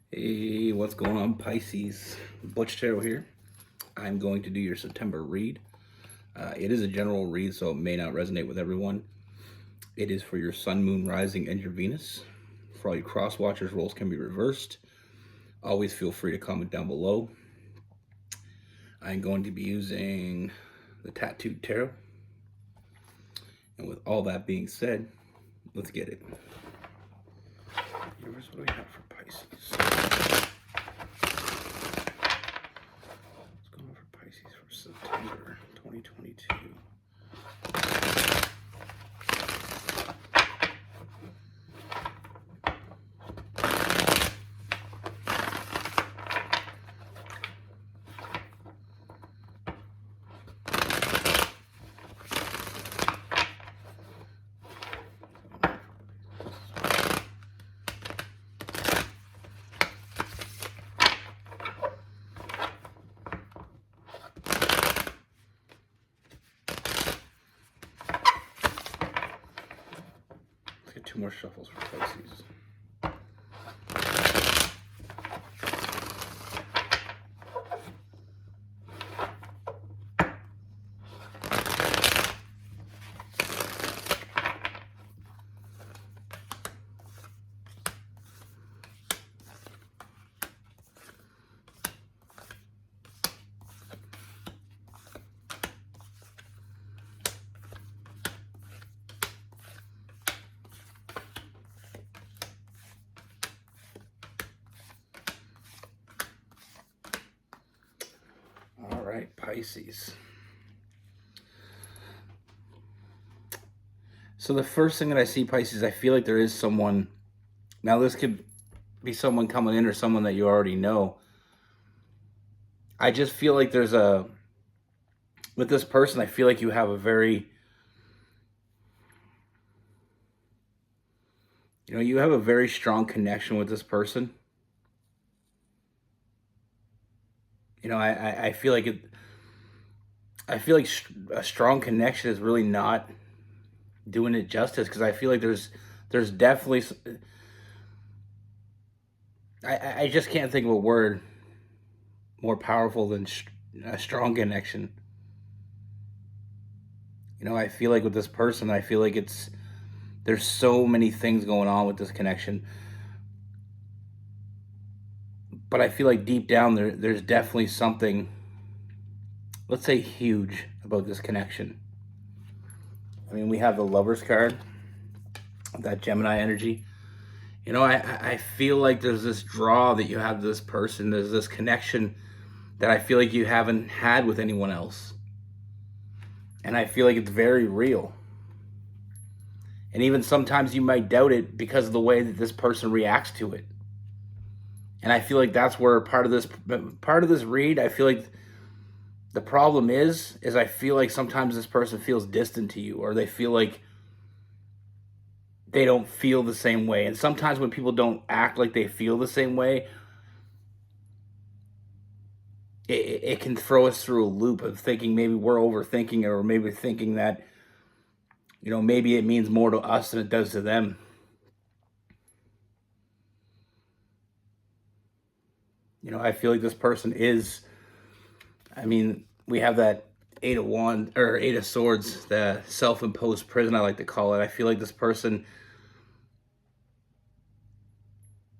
Hey, what's going on, Pisces? Butch here. I'm going to do your September read. It is a general read, so it may not resonate with everyone. It is for your Sun, Moon, Rising, and your Venus. For all you cross watchers, roles can be reversed. Always feel free to comment down below. I'm going to be using the Tattooed Tarot. And with all that being said, let's get it. Here's what we have for Pisces. Pisces for September 2022. Get two more shuffles for Pisces. All right, Pisces. So the first thing that I see, Pisces, I feel like there is someone. Now this could be someone coming in or someone that you already know. I just feel like there's with this person, I feel like you have a very, you have a very strong connection with this person. I feel like I feel like a strong connection is really not doing it justice, because I feel like there's definitely, I just can't think of a word more powerful than a strong connection. I feel like with this person, I feel like there's so many things going on with this connection. But I feel like deep down there's definitely something, let's say, huge about this connection. I mean, we have the Lovers card, that Gemini energy. I feel like there's this draw that you have to this person. There's this connection that I feel like you haven't had with anyone else. And I feel like it's very real. And even sometimes you might doubt it because of the way that this person reacts to it. And I feel like that's where part of this read, I feel like the problem is I feel like sometimes this person feels distant to you, or they feel like they don't feel the same way. And sometimes when people don't act like they feel the same way, it can throw us through a loop of thinking maybe we're overthinking it, or maybe thinking that, maybe it means more to us than it does to them. I feel like this person is, I mean, we have that Eight of Swords, the self-imposed prison, I like to call it. I feel like this person,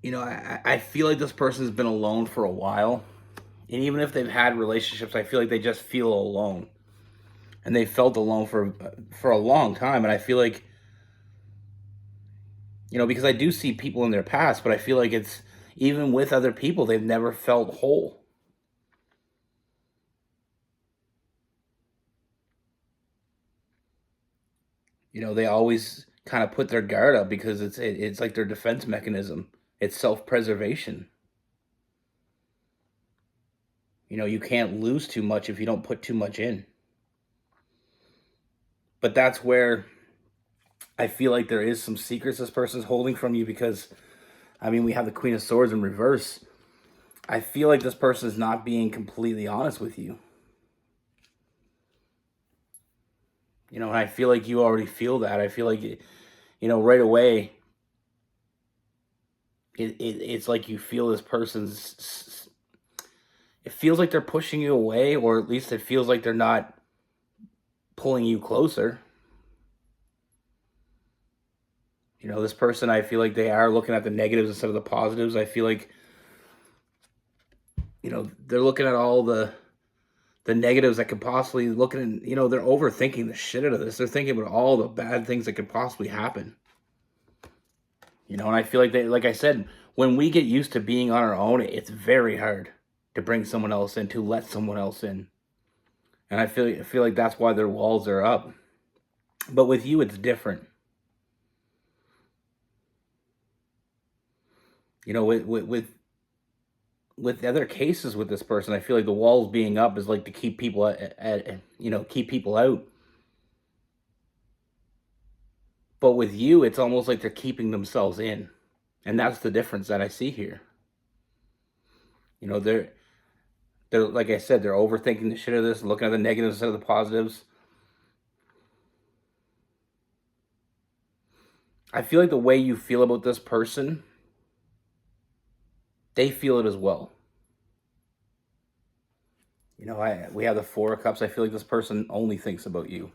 I feel like this person has been alone for a while. And even if they've had relationships, I feel like they just feel alone. And they felt alone for a long time. And I feel like, because I do see people in their past, but I feel like it's, even with other people, they've never felt whole. They always kind of put their guard up because it's like their defense mechanism. It's self-preservation. You can't lose too much if you don't put too much in. But that's where I feel like there is some secrets this person's holding from you, because, I mean, we have the Queen of Swords in reverse. I feel like this person is not being completely honest with you. And I feel like you already feel that. I feel like, right away, it's like you feel this person's, it feels like they're pushing you away, or at least it feels like they're not pulling you closer. You know, this person, I feel like they are looking at the negatives instead of the positives. I feel like, you know, they're looking at all the negatives that could possibly looking, you know, they're overthinking the shit out of this. They're thinking about all the bad things that could possibly happen. You know, and I feel like like I said, when we get used to being on our own, it's very hard to bring someone else in, to let someone else in. And I feel like that's why their walls are up. But with you, it's different. You know, with other cases with this person, I feel like the walls being up is like to keep people you know, keep people out. But with you, it's almost like they're keeping themselves in. And that's the difference that I see here. You know, they're like I said, they're overthinking the shit of this, looking at the negatives instead of the positives. I feel like the way you feel about this person, they feel it as well. You know, we have the Four of Cups. I feel like this person only thinks about you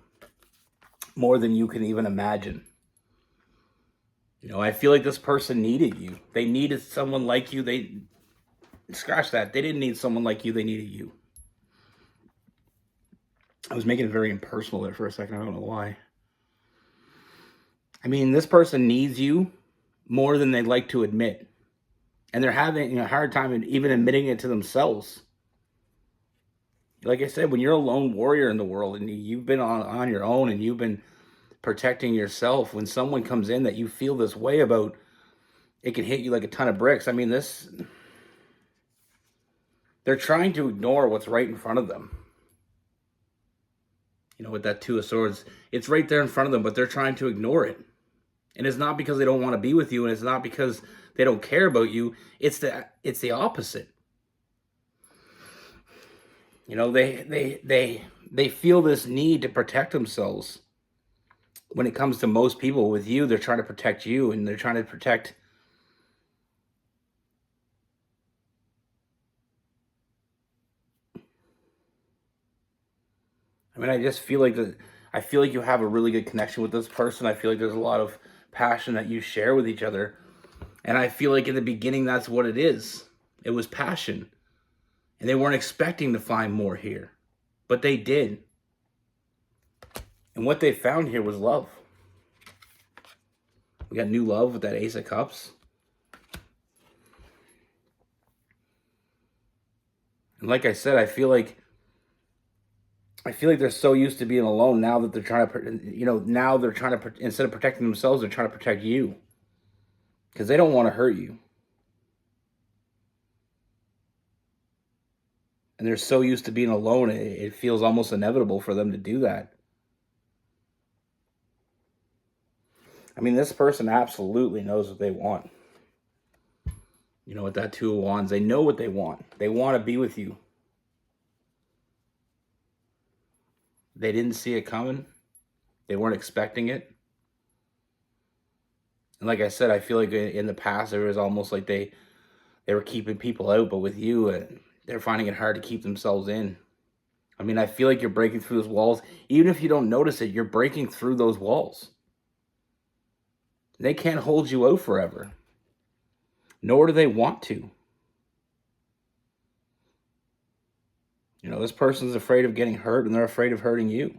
more than you can even imagine. You know, I feel like this person needed you. They needed someone like you. They scratch that. They didn't need someone like you. They needed you. I was making it very impersonal there for a second. I don't know why. I mean, this person needs you more than they'd like to admit. And they're having a hard time even admitting it to themselves. Like I said, when you're a lone warrior in the world and you've been on your own and you've been protecting yourself, when someone comes in that you feel this way about, it can hit you like a ton of bricks. I mean, they're trying to ignore what's right in front of them. You know, with that Two of Swords, it's right there in front of them, but they're trying to ignore it. And it's not because they don't want to be with you, and it's not because they don't care about you. It's the opposite. You know, they feel this need to protect themselves. When it comes to most people, with you, they're trying to protect you, and they're trying to protect. I mean, I just feel like I feel like you have a really good connection with this person. I feel like there's a lot of passion that you share with each other. And I feel like in the beginning, that's what it is. It was passion. And they weren't expecting to find more here. But they did. And what they found here was love. We got new love with that Ace of Cups. And like I said, I feel like they're so used to being alone now that they're trying to, you know, now they're trying to, instead of protecting themselves, they're trying to protect you. Because they don't want to hurt you. And they're so used to being alone, it feels almost inevitable for them to do that. I mean, this person absolutely knows what they want. You know, with that Two of Wands, they know what they want. They want to be with you. They didn't see it coming. They weren't expecting it. And like I said, I feel like in the past, it was almost like they were keeping people out. But with you, they're finding it hard to keep themselves in. I mean, I feel like you're breaking through those walls. Even if you don't notice it, you're breaking through those walls. They can't hold you out forever. Nor do they want to. You know, this person's afraid of getting hurt, and they're afraid of hurting you.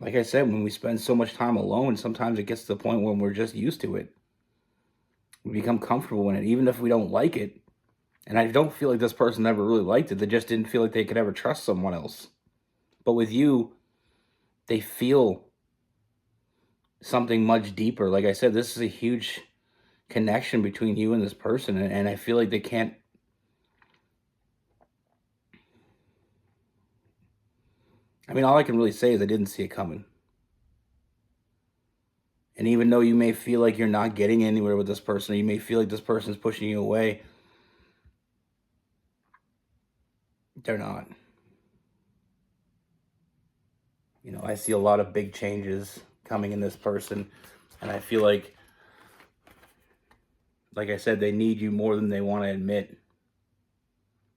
Like I said, when we spend so much time alone, sometimes it gets to the point when we're just used to it. We become comfortable in it, even if we don't like it. And I don't feel like this person ever really liked it. They just didn't feel like they could ever trust someone else. But with you, they feel something much deeper. Like I said, this is a huge connection between you and this person. And I feel like they can't. I mean, all I can really say is I didn't see it coming. And even though you may feel like you're not getting anywhere with this person, or you may feel like this person's pushing you away, they're not. You know, I see a lot of big changes coming in this person. And I feel like I said, they need you more than they want to admit.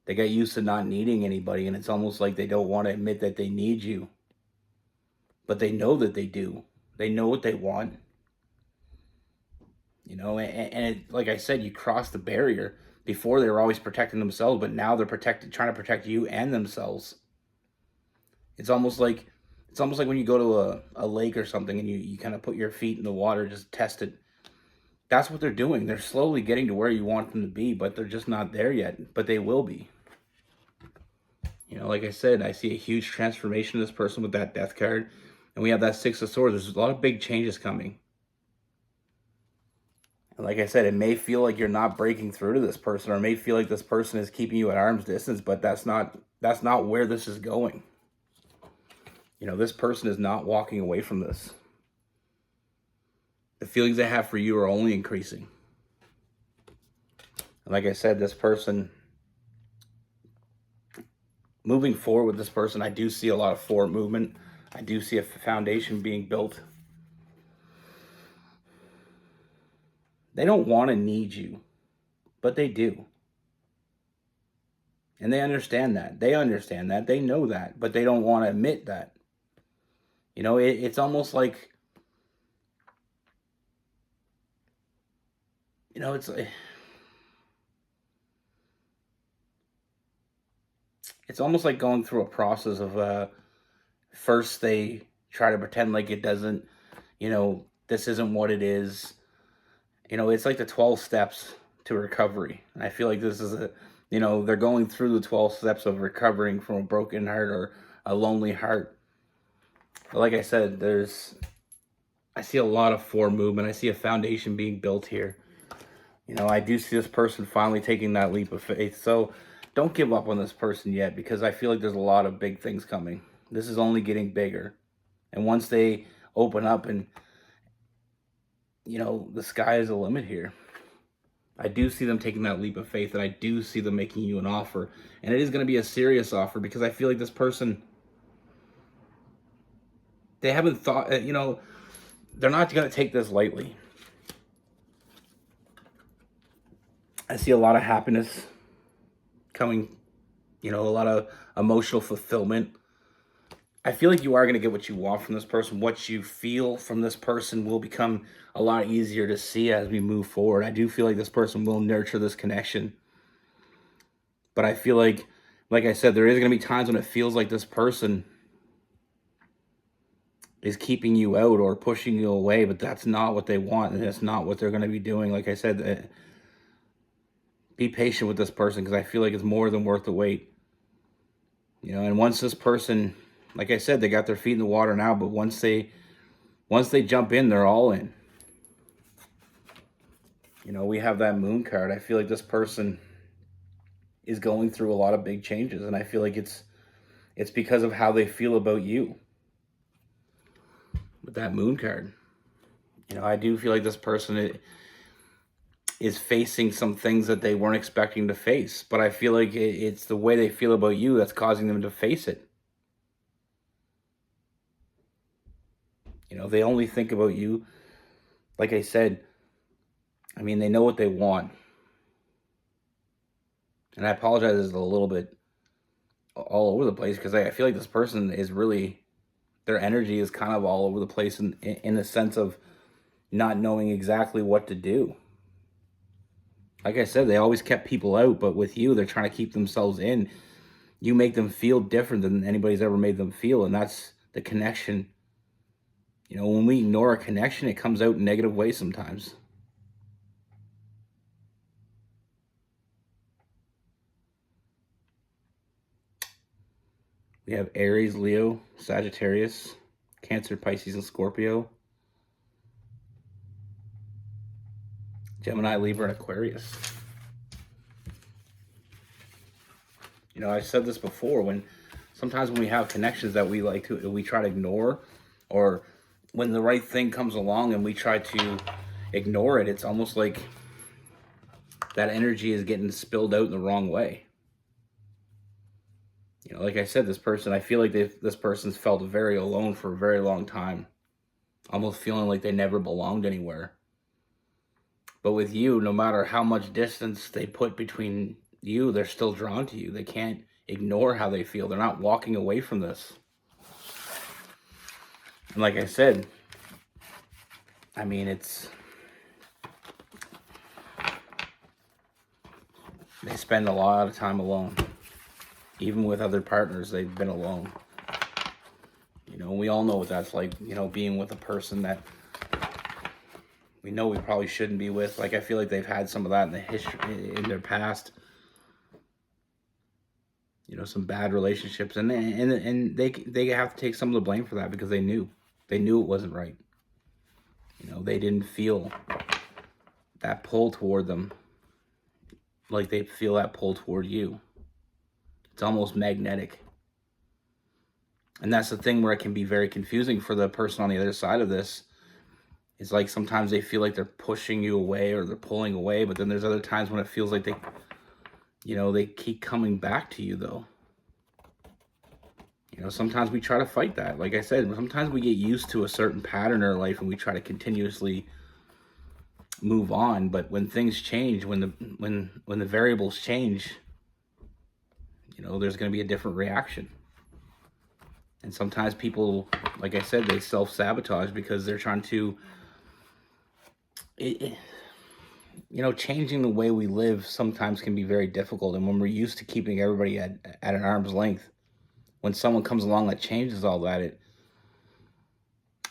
They get used to not needing anybody, and it's almost like they don't want to admit that they need you. But they know that they do. They know what they want. You know, and it, like I said, you cross the barrier. Before they were always protecting themselves, but now they're trying to protect you and themselves. It's almost like when you go to a lake or something and you kind of put your feet in the water, just test it. That's what they're doing. They're slowly getting to where you want them to be, but they're just not there yet. But they will be. You know, like I said, I see a huge transformation in this person with that death card. And we have that Six of Swords. There's a lot of big changes coming. And like I said, it may feel like you're not breaking through to this person, or it may feel like this person is keeping you at arm's distance, but that's not where this is going. You know, this person is not walking away from this. The feelings they have for you are only increasing. And like I said, this person, moving forward with this person, I do see a lot of forward movement. I do see a foundation being built. They don't want to need you, but they do. And they understand that. They understand that. They know that, but they don't want to admit that. You know, it's almost like, you know, it's almost like going through a process of first they try to pretend like it doesn't, you know, this isn't what it is. You know, it's like the 12 steps to recovery. And I feel like this is you know, they're going through the 12 steps of recovering from a broken heart or a lonely heart. But like I said, I see a lot of forward movement. I see a foundation being built here. You know, I do see this person finally taking that leap of faith. So don't give up on this person yet, because I feel like there's a lot of big things coming. This is only getting bigger. And once they open up and, you know, the sky is the limit here. I do see them taking that leap of faith, and I do see them making you an offer. And it is going to be a serious offer, because I feel like this person, they haven't thought, you know, they're not going to take this lightly. I see a lot of happiness coming, you know, a lot of emotional fulfillment. I feel like you are going to get what you want from this person. What you feel from this person will become a lot easier to see as we move forward. I do feel like this person will nurture this connection. But I feel like I said, there is going to be times when it feels like this person is keeping you out or pushing you away, but that's not what they want, and that's not what they're going to be doing. Like I said, be patient with this person, because I feel like it's more than worth the wait. You know, and once this person, like I said, they got their feet in the water now, but once they jump in, they're all in. You know, we have that Moon card. I feel like this person is going through a lot of big changes, and I feel like it's because of how they feel about you. With that Moon card, you know, I do feel like this person is facing some things that they weren't expecting to face, but I feel like it's the way they feel about you that's causing them to face it. You know, they only think about you. Like I said, I mean, they know what they want. And I apologize, it's a little bit all over the place, because I feel like this person is really, their energy is kind of all over the place in the sense of not knowing exactly what to do. Like I said, they always kept people out, but with you, they're trying to keep themselves in. You make them feel different than anybody's ever made them feel, and that's the connection. You know, when we ignore a connection, it comes out in negative ways sometimes. We have Aries, Leo, Sagittarius, Cancer, Pisces, and Scorpio. Gemini, Libra, and Aquarius. You know, I said this before, sometimes when we have connections that we try to ignore, or when the right thing comes along and we try to ignore it, it's almost like that energy is getting spilled out in the wrong way. You know, like I said, this person, I feel like this person's felt very alone for a very long time. almost feeling like they never belonged anywhere. But with you, no matter how much distance they put between you, they're still drawn to you. They can't ignore how they feel. They're not walking away from this. And like I said, I mean, they spend a lot of time alone. Even with other partners, they've been alone. You know, we all know what that's like, you know, being with a person that we know we probably shouldn't be with. Like, I feel like they've had some of that in the history, in their past. You know, some bad relationships, and they have to take some of the blame for that, because they knew it wasn't right. You know, they didn't feel that pull toward them like they feel that pull toward you. It's almost magnetic. And that's the thing where it can be very confusing for the person on the other side of this. It's like sometimes they feel like they're pushing you away or they're pulling away, but then there's other times when it feels like they keep coming back to you, though. You know, sometimes we try to fight that. Like I said, sometimes we get used to a certain pattern in our life and we try to continuously move on. But when things change, when the variables change, you know, there's going to be a different reaction. And sometimes people, like I said, they self-sabotage because they're trying to, you know, changing the way we live sometimes can be very difficult. And when we're used to keeping everybody at an arm's length, when someone comes along that changes all that, it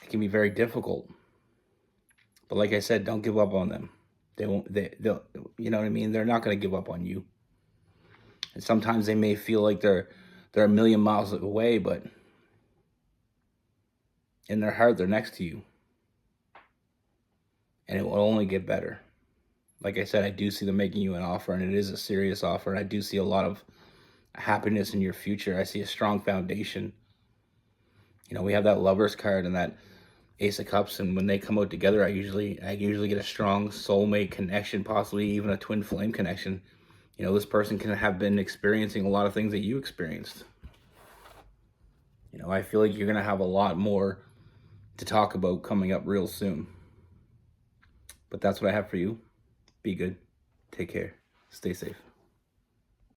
can be very difficult. But like I said, don't give up on them. They'll, you know what I mean? They're not going to give up on you. And sometimes they may feel like they're a million miles away, but in their heart, they're next to you. And it will only get better. Like I said, I do see them making you an offer, and it is a serious offer. And I do see a lot of happiness in your future. I see a strong foundation. You know, we have that Lover's card and that Ace of Cups, and when they come out together, I usually get a strong soulmate connection, possibly even a twin flame connection. You know, this person can have been experiencing a lot of things that you experienced. You know, I feel like you're going to have a lot more to talk about coming up real soon. But that's what I have for you. Be good. Take care. Stay safe.